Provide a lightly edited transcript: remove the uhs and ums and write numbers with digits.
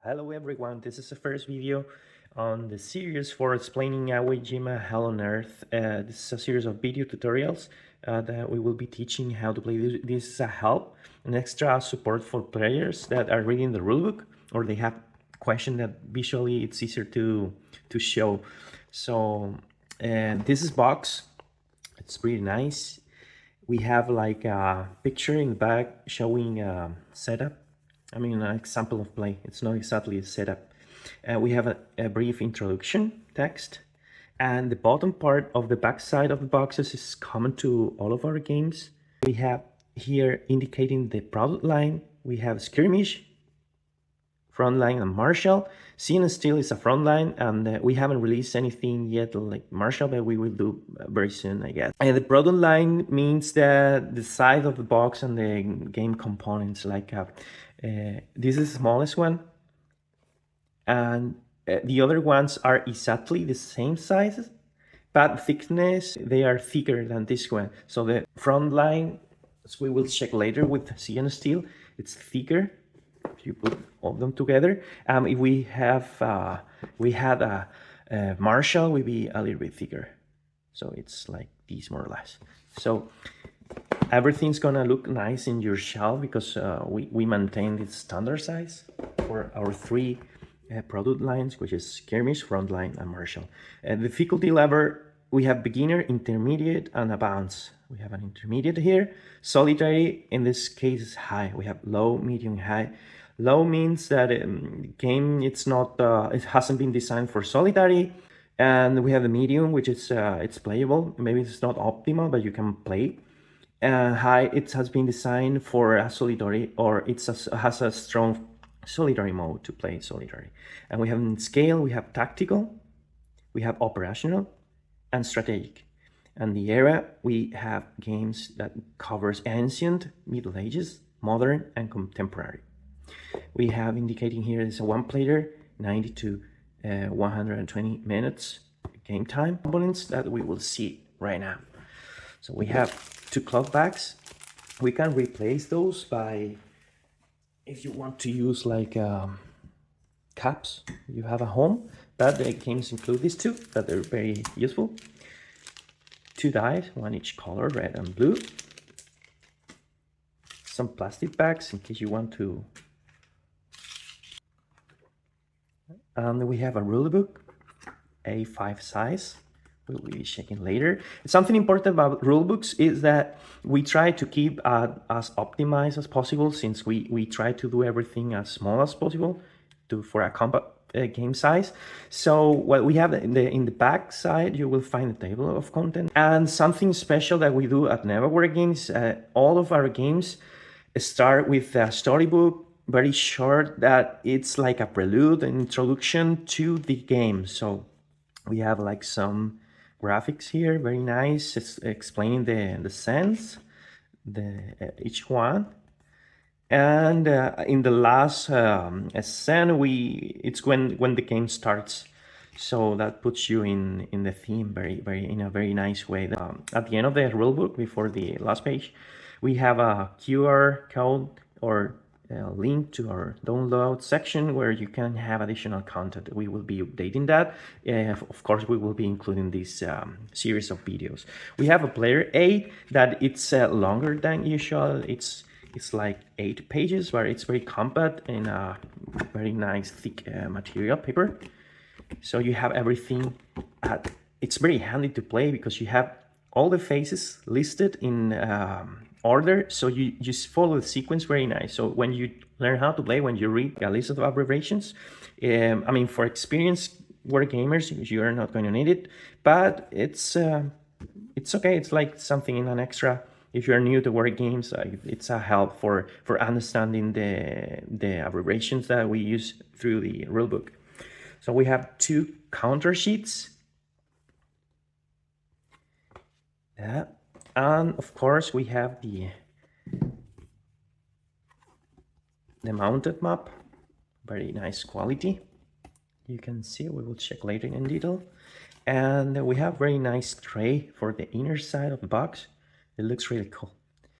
Hello everyone, this is the first video on the series for explaining Iwo Jima Hell on Earth. This is a series of video tutorials that we will be teaching how to play. This is a help, an extra support for players that are reading the rulebook or they have questions that visually it's easier to show. So this is box, it's pretty nice. We have like a picture in the back showing setup. I mean, an example of play. It's not exactly a setup. We have a brief introduction text, and the bottom part of the back side of the boxes is common to all of our games. We have here indicating the product line. We have skirmish, front line, and martial. Sea and steel is a front line, and we haven't released anything yet like martial, but we will do very soon, I guess. And the product line means that the size of the box and the game components, like this is the smallest one, and the other ones are exactly the same sizes, but thickness, they are thicker than this one. So the front line, as we will check later with sea and steel, it's thicker if you put all of them together. If we have we had a martial, will be a little bit thicker, so it's like these more or less. So everything's gonna look nice in your shelf because we maintain the standard size for our three product lines, which is skirmish, frontline, and martial. Difficulty level, we have beginner, intermediate, and advanced. We have an intermediate here. Solitary, in this case, is high. We have low, medium, high. Low means that the game, it's not, it hasn't been designed for solitary. And we have the medium, which is it's playable. Maybe it's not optimal, but you can play. High, it has been designed for a solitary, or has a strong solitary mode to play solitary. And we have in scale, we have tactical, we have operational, and strategic. And the era, we have games that covers ancient, Middle Ages, modern, and contemporary. We have indicating here is a one player, 90 to 120 minutes game time components that we will see right now. So we have two cloth bags. We can replace those by, if you want to use like caps you have at home, but the games include these two that are very useful. Two dies, one each color, red and blue. Some plastic bags in case you want to. And we have a rule book, A5 size. We'll be checking later. Something important about rule books is that we try to keep as optimized as possible, since we try to do everything as small as possible for a compact game size. So what we have in the back side, you will find a table of content. And something special that we do at Neverwhere Games, all of our games start with a storybook, very short, that it's like a prelude, an introduction to the game. So we have like some graphics here, very nice. It's explaining the sense, each one. And in the last scene, it's when the game starts. So that puts you in the theme in a very nice way. At the end of the rulebook, before the last page, we have a QR code or link to our download section where you can have additional content. We will be updating that. Of course, we will be including this series of videos. We have a player A that it's longer than usual. It's like 8 pages, but it's very compact in a very nice thick material paper. So you have everything. It's very handy to play because you have all the phases listed in order, so you just follow the sequence very nice. So when you learn how to play, when you read a list of abbreviations, I mean, for experienced war gamers, you are not going to need it, but it's okay. It's like something in an extra. If you're new to war games, it's a help for understanding the abbreviations that we use through the rulebook. So we have two counter sheets. Yeah. And of course, we have the mounted map, very nice quality. You can see, we will check later in detail. And we have very nice tray for the inner side of the box. It looks really cool.